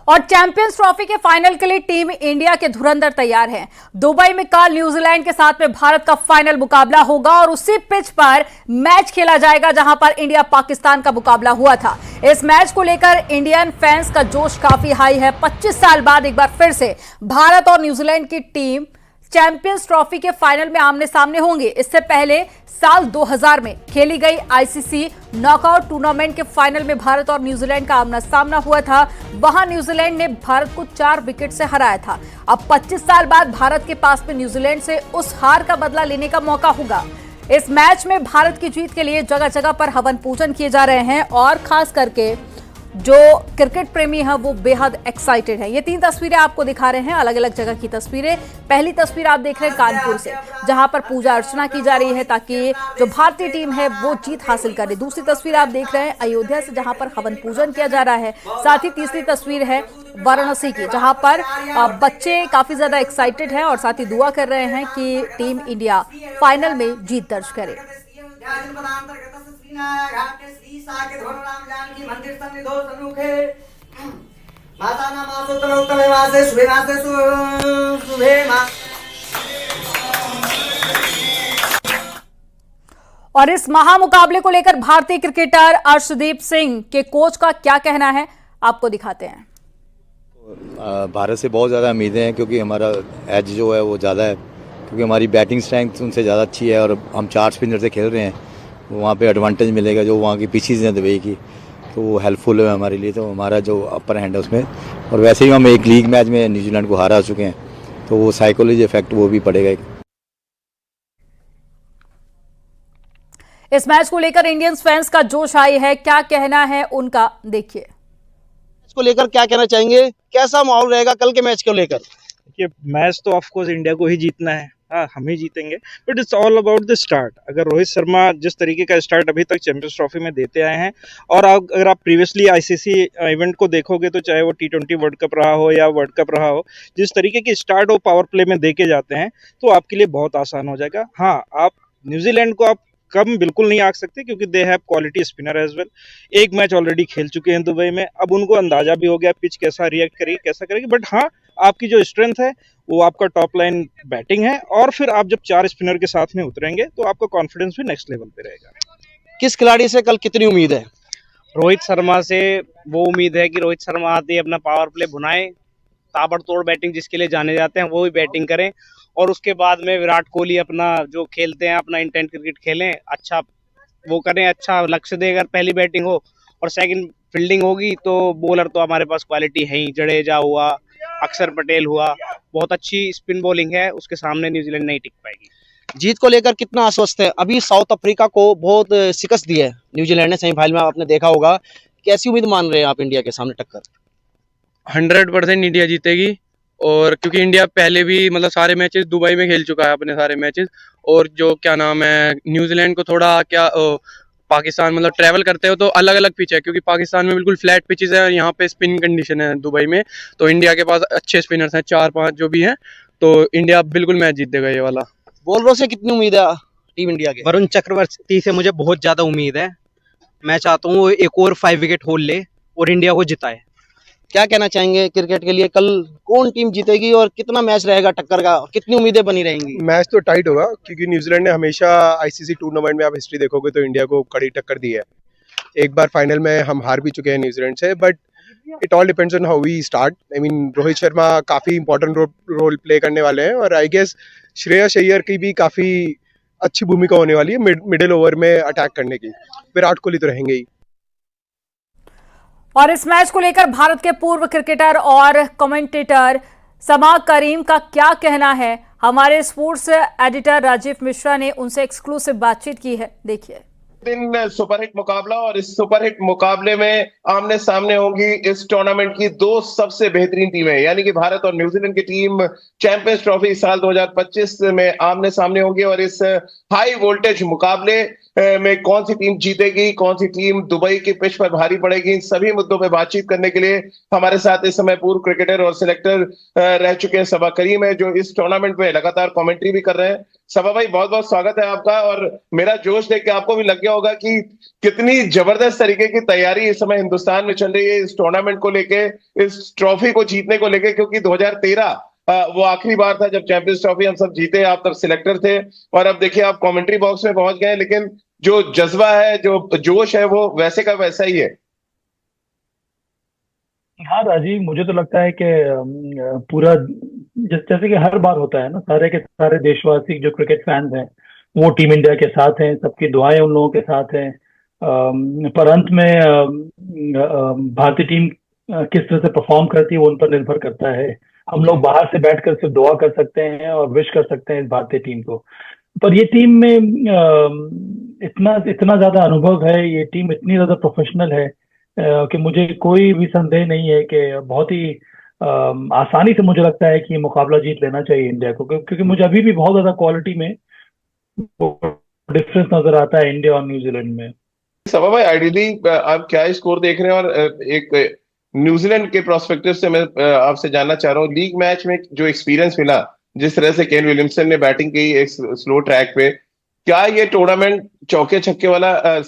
और champions trophy के final के लिए टीम इंडिया के धुरंधर तैयार है। दुबई में कल न्यूजीलैंड के साथ में भारत का फाइनल मुकाबला होगा और उसी पिच पर मैच खेला जाएगा जहां पर इंडिया पाकिस्तान का मुकाबला हुआ था। इस मैच को लेकर इंडियन फैंस का जोश काफी हाई है। 25 साल बाद एक बार फिर से भारत और न्यूजीलैंड की टीम चैंपियंस ट्रॉफी के फाइनल में आमने सामने होंगे। इससे पहले साल 2000 में खेली गई आईसीसी नॉकआउट टूर्नामेंट के फाइनल में भारत और न्यूजीलैंड का आमना सामना हुआ था। वहां न्यूजीलैंड ने भारत को 4 विकेट से हराया था। अब 25 साल बाद भारत के पास में न्यूजीलैंड से उस हार का बदला लेने का मौका होगा। इस मैच में भारत की जीत के लिए जगह जगह पर हवन पूजन किए जा रहे हैं और खास करके जो क्रिकेट प्रेमी है वो बेहद एक्साइटेड है। ये 3 तस्वीरें आपको दिखा रहे हैं, अलग अलग जगह की तस्वीरें। पहली तस्वीर आप देख रहे हैं कानपुर से, जहां पर पूजा अर्चना की जा रही है ताकि जो भारतीय टीम है वो जीत हासिल करे। दूसरी तस्वीर आप देख रहे हैं अयोध्या से, जहां पर हवन पूजन किया जा रहा है। साथ ही तीसरी तस्वीर है वाराणसी की, जहां पर बच्चे काफी ज्यादा एक्साइटेड हैं और साथ ही दुआ कर रहे हैं कि टीम इंडिया फाइनल में जीत दर्ज करे। और इस महामुकाबले को लेकर भारतीय क्रिकेटर अर्शदीप सिंह के कोच का क्या कहना है, आपको दिखाते हैं। भारत से बहुत ज़्यादा उम्मीदें हैं क्योंकि हमारा एज जो है वो ज़्यादा है, क्योंकि हमारी बैटिंग स्ट्रेंथ उनसे ज़्यादा अच्छी है और हम 4 स्पिनर से खेल रहे हैं। वहाँ पे एडवांटेज मिलेगा, जो वहाँ की पिचेस हैं दुबई की, तो वो हेल्पफुल है हमारे लिए। तो हमारा जो अपर हैंड है उसमें, और वैसे ही हम एक लीग मैच में न्यूजीलैंड को हारा चुके हैं, तो वो साइकोलॉजी इफेक्ट वो भी पड़ेगा। इस मैच को लेकर इंडियन फैंस का जोश आई है, क्या कहना है उनका, देखिए। को लेकर क्या कहना चाहेंगे, कैसा माहौल रहेगा कल के मैच को लेकर? देखिए, मैच तो ऑफ कोर्स इंडिया को ही जीतना है, हाँ हम ही जीतेंगे, but it's all about the start. अगर रोहित शर्मा जिस तरीके का स्टार्ट अभी तक चैंपियंस ट्रॉफी में देते आए हैं, और अगर आप प्रीवियसली आईसीसी इवेंट को देखोगे तो चाहे वो T20 वर्ल्ड कप रहा हो या वर्ल्ड कप रहा हो, जिस तरीके की स्टार्ट वो पावर प्ले में दे के जाते हैं तो आपके लिए बहुत आसान हो जाएगा। हाँ, आप न्यूजीलैंड को आप कम बिल्कुल नहीं आंक सकते क्योंकि they have quality spinner as well. एक मैच ऑलरेडी खेल चुके हैं दुबई में, अब उनको अंदाजा भी हो गया पिच कैसा रिएक्ट करेगी, कैसा करेगी। बट हाँ, आपकी जो स्ट्रेंथ है वो आपका टॉप लाइन बैटिंग है, और फिर आप जब 4 स्पिनर के साथ में उतरेंगे तो आपका कॉन्फिडेंस भी नेक्स्ट लेवल पे रहेगा। किस खिलाड़ी से कल कितनी उम्मीद है? रोहित शर्मा से वो उम्मीद है कि रोहित शर्मा आते ही अपना पावर प्ले भुनाएं, ताबड़तोड़ बैटिंग जिसके लिए जाने जाते हैं वो भी बैटिंग करें, और उसके बाद में विराट कोहली अपना जो खेलते हैं अपना इंटेंट क्रिकेट खेलें, अच्छा वो करें, अच्छा लक्ष्य दें। अगर पहली बैटिंग हो और सेकंड फील्डिंग होगी तो बॉलर तो हमारे पास क्वालिटी है ही, जडेजा हुआ, अक्षर पटेल हुआ, बहुत अच्छी स्पिन बॉलिंग है, उसके सामने न्यूजीलैंड नहीं टिक पाएगी। जीत को लेकर कितना आश्वस्त है? अभी साउथ अफ्रीका को बहुत शिकस्त दी है न्यूजीलैंड ने सेमीफाइनल में, आपने देखा होगा। कैसी उम्मीद मान रहे हैं आप इंडिया के सामने टक्कर? 100% इंडिया जीतेगी, और क्योंकि इंडिया पहले भी मतलब सारे मैचेस दुबई में खेल चुका है अपने सारे मैचेस, और जो क्या नाम है न्यूजीलैंड को थोड़ा पाकिस्तान मतलब ट्रैवल करते हो तो अलग अलग पिच है, क्योंकि पाकिस्तान में बिल्कुल फ्लैट पिचेस है और यहाँ पे स्पिन कंडीशन है दुबई में। तो इंडिया के पास अच्छे स्पिनर्स हैं, 4-5 जो भी हैं, तो इंडिया बिल्कुल मैच जीत देगा ये वाला। बॉलरों से कितनी उम्मीद है टीम इंडिया के? वरुण चक्रवर्ती से मुझे बहुत ज्यादा उम्मीद है। मैं चाहता हूँ वो एक और 5 विकेट होल ले और इंडिया को जिताए। क्या कहना चाहेंगे क्रिकेट के लिए, कल कौन टीम जीतेगी और कितना मैच रहेगा टक्कर का, कितनी उम्मीदें बनी रहेंगी? मैच तो टाइट होगा क्योंकि न्यूजीलैंड ने हमेशा आईसीसी टूर्नामेंट में आप हिस्ट्री देखोगे तो इंडिया को कड़ी टक्कर दी है। एक बार फाइनल में हम हार भी चुके हैं न्यूजीलैंड से, but it all depends on how we start. I mean Rohit Sharma काफी इंपॉर्टेंट रोल प्ले करने वाले हैं, और आई गेस श्रेयस अय्यर की भी काफी अच्छी भूमिका होने वाली है मिडिल ओवर में अटैक करने की। विराट कोहली तो रहेंगे ही। और इस मैच को लेकर भारत के पूर्व क्रिकेटर और कमेंटेटर समा करीम का क्या कहना है, हमारे स्पोर्ट्स एडिटर राजीव मिश्रा ने उनसे एक्सक्लूसिव बातचीत की है, देखिए। दिन सुपरहिट मुकाबला, और इस सुपरहिट मुकाबले में आमने सामने होंगी इस टूर्नामेंट की 2 सबसे बेहतरीन टीमें, यानी कि भारत और न्यूजीलैंड की टीम चैंपियंस ट्रॉफी साल 2025 में आमने सामने होंगी। और इस हाई वोल्टेज मुकाबले में कौन सी टीम जीतेगी, कौन सी टीम दुबई की पिच पर भारी पड़ेगी, इन सभी मुद्दों पर बातचीत करने के लिए हमारे साथ इस समय पूर्व क्रिकेटर और सिलेक्टर रह चुके हैं सबा करीम है, जो इस टूर्नामेंट में लगातार कमेंट्री भी कर रहे हैं। सभा भाई बहुत बहुत स्वागत है आपका। और मेरा जोश देख के आपको भी लग गया होगा कि कितनी जबरदस्त तरीके की तैयारी इस समय हिंदुस्तान में चल रही है इस टूर्नामेंट को लेके, इस ट्रॉफी को जीतने को लेके। क्योंकि 2013 वो आखिरी बार था जब चैंपियंस ट्रॉफी हम सब जीते, आप तब सिलेक्टर थे और अब देखिए आप कमेंट्री बॉक्स में पहुंच गए। लेकिन जो जज्बा है, जो जोश है, वो वैसे का वैसा ही है। हाँ राजीव, मुझे तो लगता है कि पूरा जैसे कि हर बार होता है ना, सारे के सारे देशवासी जो क्रिकेट फैंस हैं वो टीम इंडिया के साथ हैं, सबकी दुआएं उन लोगों के साथ हैं। पर अंत में भारतीय टीम किस तरह से परफॉर्म करती है वो उन पर निर्भर करता है। हम लोग बाहर से बैठकर सिर्फ दुआ कर सकते हैं और विश कर सकते हैं इस भारतीय टीम को। पर ये टीम में इतना इतना ज्यादा अनुभव है, ये टीम इतनी ज्यादा प्रोफेशनल है कि मुझे कोई भी संदेह नहीं है कि बहुत ही आसानी से मुझे लगता है कि ये मुकाबला जीत लेना चाहिए इंडिया को, क्योंकि मुझे अभी भी बहुत ज्यादा क्वालिटी में डिफरेंस नजर आता है इंडिया और न्यूजीलैंड में। सभा भाई, आइडियली आप क्या स्कोर देख रहे हैं? और एक न्यूजीलैंड के प्रोस्पेक्टिव से मैं आपसे जानना चाह रहा हूँ, लीग मैच में जो एक्सपीरियंस मिला, जिस तरह से केन विलियमसन ने बैटिंग की एक स्लो ट्रैक पे, क्या ये टूर्नामेंट चौके छक्के वाला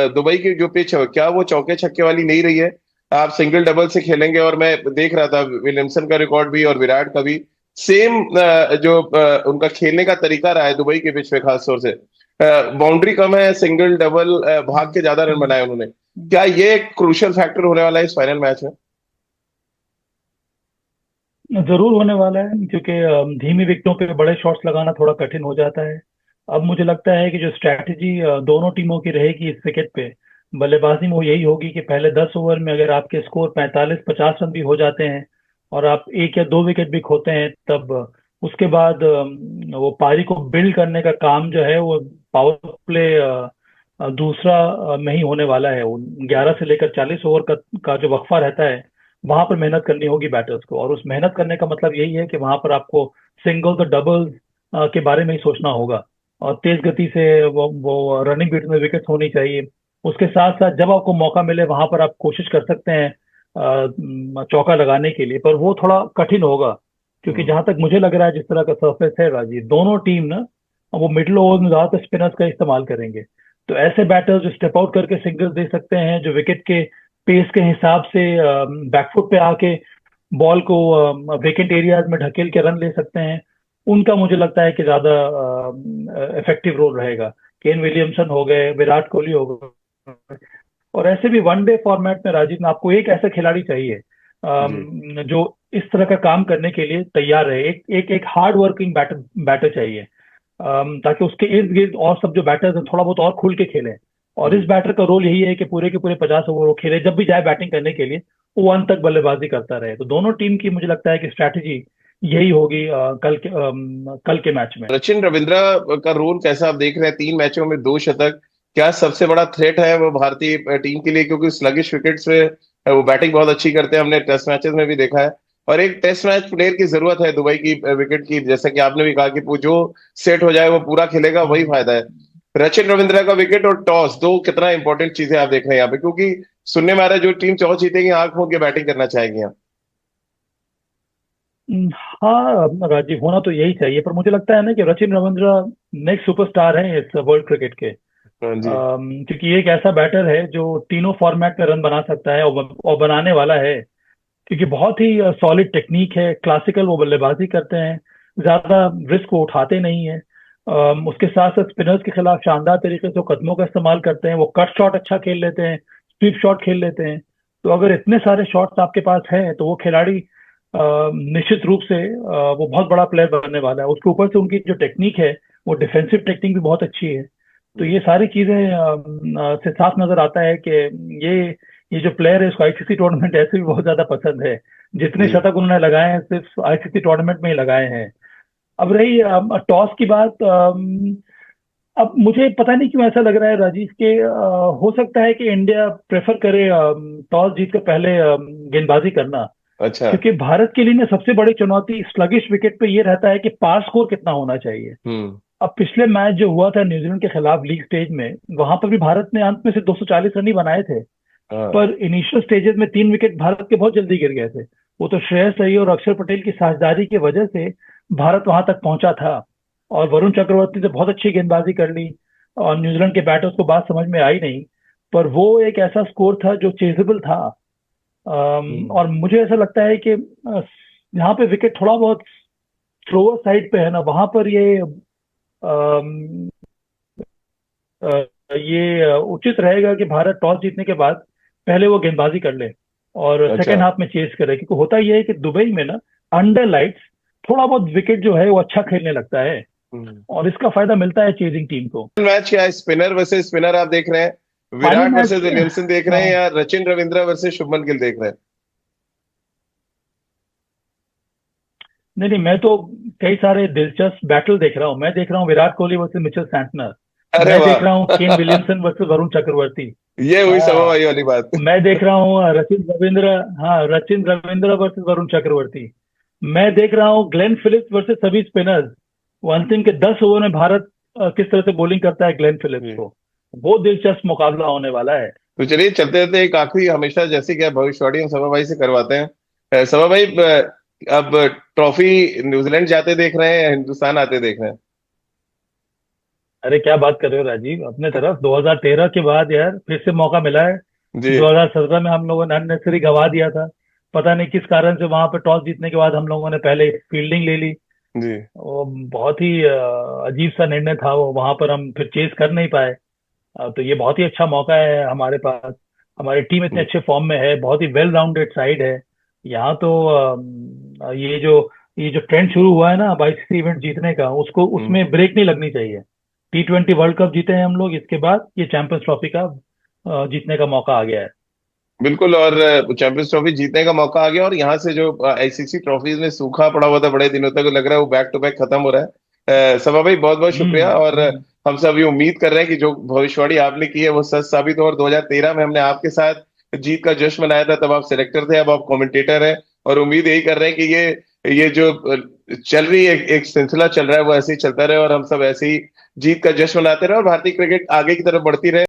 दुबई की जो पिच है क्या वो चौके छक्के वाली नहीं रही है? आप सिंगल डबल से खेलेंगे और मैं देख रहा था विलियमसन का रिकॉर्ड भी और विराट का भी सेम जो उनका खेलने का तरीका रहा है दुबई के पिच पे, खासतौर से बाउंड्री कम है, सिंगल डबल भाग के ज्यादा रन बनाए उन्होंने। क्या ये एक क्रूशियल फैक्टर होने वाला है इस फाइनल मैच में? जरूर होने वाला है, क्योंकि धीमी विकेटों पे बड़े शॉट्स लगाना थोड़ा कठिन हो जाता है। अब मुझे लगता है कि जो स्ट्रैटेजी दोनों टीमों की रहेगी इस विकेट पे बल्लेबाजी में, वो यही होगी कि पहले 10 ओवर में अगर आपके स्कोर 45-50 रन भी हो जाते हैं और आप 1 या 2 विकेट भी खोते हैं, तब उसके बाद वो पारी को बिल्ड करने का काम जो है वो पावर प्ले दूसरा में ही होने वाला है। वो 11 से लेकर 40 ओवर का जो वक्फा रहता है, वहां पर मेहनत करनी होगी बैटर्स को। और उस मेहनत करने का मतलब यही है कि वहां पर आपको सिंगल्स और डबल्स के बारे में ही सोचना होगा और तेज गति से वो रनिंग बीट में विकेट होनी चाहिए। उसके साथ साथ जब आपको मौका मिले वहां पर आप कोशिश कर सकते हैं चौका लगाने के लिए, पर वो थोड़ा कठिन होगा, क्योंकि जहां तक मुझे लग रहा है जिस तरह का सरफेस है राजीव, दोनों टीम ना वो मिडिल ओवर में ज्यादातर स्पिनर्स का इस्तेमाल करेंगे। तो ऐसे बैटर्स जो स्टेप आउट करके सिंगल्स दे सकते हैं, जो विकेट के पेस के हिसाब से बैकफुट पे आके बॉल को वेकेंट एरियाज में ढकेल के रन ले सकते हैं, उनका मुझे लगता है कि ज्यादा इफेक्टिव रोल रहेगा। केन विलियमसन हो गए, विराट कोहली हो गए। और ऐसे भी वनडे फॉर्मेट में राजीव में आपको एक ऐसा खिलाड़ी चाहिए जो इस तरह का काम करने के लिए तैयार है। एक हार्ड वर्किंग बैटर चाहिए, ताकि उसके इर्द गिर्द और सब जो बैटर्स हैं थोड़ा बहुत और खुल के खेलें। और इस बैटर का रोल यही है कि पूरे के पूरे 50 ओवर वो खेले, जब भी जाए बैटिंग करने के लिए वो अंत तक बल्लेबाजी करता रहे। तो दोनों टीम की मुझे लगता है कि स्ट्रैटेजी यही होगी कल के मैच में। सचिन रविंद्रा का रोल कैसा आप देख रहे हैं? 3 मैचों में 2 शतक, क्या सबसे बड़ा थ्रेट है वो भारतीय टीम के लिए? क्योंकि स्लगिश विकेट्स पे वो बैटिंग बहुत अच्छी करते हैं, हमने टेस्ट मैचेस में भी देखा है। और एक टेस्ट मैच प्लेयर की जरूरत है दुबई की विकेट की, जैसा कि आपने भी कहा कि वो जो सेट हो जाए वो पूरा खेलेगा, वही फायदा है। सचिन रविंद्रा का विकेट और टॉस, दो कितना इंपॉर्टेंट चीजें आप देख रहे हैं यहाँ पे? क्योंकि सुनने में आ रहा है जो टीम टॉस जीतेगी आंख मूंद के बैटिंग करना चाहेगी यहाँ। हाँ राजीव, होना तो यही चाहिए, पर मुझे लगता है ना कि सचिन रविंद्रा नेक्स्ट सुपरस्टार है इस वर्ल्ड क्रिकेट के। क्योंकि ये एक ऐसा बैटर है जो तीनों फॉर्मेट में रन बना सकता है और बनाने वाला है, क्योंकि बहुत ही सॉलिड टेक्निक है, क्लासिकल वो बल्लेबाजी करते हैं, ज्यादा रिस्क वो उठाते नहीं है। उसके साथ साथ स्पिनर्स के खिलाफ शानदार तरीके से कदमों का इस्तेमाल करते हैं, वो कट शॉट अच्छा खेल लेते हैं, स्वीप शॉट खेल लेते हैं। तो अगर इतने सारे शॉट्स आपके पास हैं तो वो खिलाड़ी निश्चित रूप से वो बहुत बड़ा प्लेयर बनने वाला है। उसके ऊपर से उनकी जो टेक्निक है वो डिफेंसिव टेक्निक भी बहुत अच्छी है। तो ये सारी चीजें से साफ नजर आता है कि ये जो प्लेयर है उसको आईसीसी टूर्नामेंट ऐसे भी बहुत ज्यादा पसंद है। जितने शतक उन्होंने लगाए हैं सिर्फ आईसीसी टूर्नामेंट में ही लगाए हैं। अब रही टॉस की बात, अब मुझे पता नहीं क्यों ऐसा लग रहा है राजीव के हो सकता है कि इंडिया प्रेफर करे टॉस जीत कर पहले गेंदबाजी करना। अच्छा। क्योंकि भारत के लिए ना सबसे बड़ी चुनौती स्लगिश विकेट पे ये रहता है कि पार स्कोर कितना होना चाहिए। अब पिछले मैच जो हुआ था न्यूजीलैंड के खिलाफ लीग स्टेज में, वहां पर भी भारत ने अंत में से 240 रन ही बनाए थे, पर इनिशियल स्टेजेस में 3 विकेट भारत के बहुत जल्दी गिर गए थे। वो तो श्रेयस अय्यर और अक्षर पटेल की साझेदारी की वजह से भारत वहां तक पहुंचा था। और वरुण चक्रवर्ती ने बहुत अच्छी गेंदबाजी कर ली और न्यूजीलैंड के बैटर्स को बात समझ में आई नहीं, पर वो एक ऐसा स्कोर था जो चेजेबल था। और मुझे ऐसा लगता है कि यहाँ पे विकेट थोड़ा बहुत थ्रोअर साइड पे है ना, वहां पर ये उचित रहेगा कि भारत टॉस जीतने के बाद पहले वो गेंदबाजी कर ले और सेकेंड हाफ में चेस करे, क्योंकि होता ये है कि दुबई में ना अंडर लाइट्स थोड़ा बहुत विकेट जो है वो अच्छा खेलने लगता है और इसका फायदा मिलता है चेजिंग टीम को। मैच क्या है, स्पिनर वर्सेस स्पिनर आप देख रहे हैं, विराट वर्सेस विलियमसन देख रहे हैं, या सचिन रविंद्र वर्सेस शुभमन गिल देख रहे हैं? नहीं, मैं तो कई सारे दिलचस्प बैटल देख रहा हूँ। मैं देख रहा हूँ Virat Kohli versus Mitchell Santner, मैं देख रहा हूँ Kane Williamson versus Varun Chakravarthy, ये हुई समावाई वाली बात। मैं देख रहा हूँ रचिन रविंद्र वर्सेस वरुण चक्रवर्ती, मैं देख रहा हूँ ग्लेन फिलिप्स वर्सेस सभी स्पिनर्स। वो अंतिम के 10 ओवर में भारत किस तरह से बॉलिंग करता है ग्लेन फिलिप्स को, बहुत दिलचस्प मुकाबला होने वाला है। तो चलिए चलते रहते, एक आखिरी हमेशा जैसे क्या भविष्यवाणी हम सभा भाई से करवाते हैं। सभा भाई, अब ट्रॉफी न्यूजीलैंड जाते देख रहे हैं या हिंदुस्तान आते देख रहे हैं? अरे क्या बात कर रहे हो राजीव, अपने तरफ 2013 के बाद यार फिर से मौका मिला है। 2017 में हम लोगों ने अननेसेसरी गवा दिया था, पता नहीं किस कारण से। वहां पर टॉस जीतने के बाद हम लोगों ने पहले फील्डिंग ले ली जी, वो बहुत ही अजीब सा निर्णय था वो, वहां पर हम फिर चेस कर नहीं पाए। तो ये बहुत ही अच्छा मौका है हमारे पास, हमारी टीम इतने अच्छे फॉर्म में है, बहुत ही वेल राउंडेड साइड है यहाँ। तो ये जो ट्रेंड शुरू हुआ है ना ICC इवेंट जीतने का, उसमें ब्रेक नहीं लगनी चाहिए। T20 वर्ल्ड कप जीते हैं हम लोग, इसके बाद ये चैंपियंस ट्रॉफी का जीतने का मौका आ गया है। बिल्कुल, और चैंपियंस ट्रॉफी जीतने का मौका आ गया, और यहाँ से जो ICC ट्रॉफीज में सूखा पड़ा हुआ था बड़े दिनों तक, लग रहा है वो बैक टू बैक खत्म हो रहा है। सभा भाई बहुत बहुत शुक्रिया, और हम सब ये उम्मीद कर रहे हैं कि जो भविष्यवाणी आपने की है वो सच साबित हो। और 2013 में हमने आपके साथ जीत का जश्न मनाया था, तब आप सिलेक्टर थे, अब आप कमेंटेटर हैं, और उम्मीद यही कर रहे हैं कि ये जो चल रही है एक सिलसिला चल रहा है वो ऐसे ही चलता रहे, और हम सब ऐसे ही जीत का जश्न मनाते रहे और भारतीय क्रिकेट आगे की तरफ बढ़ती रहे।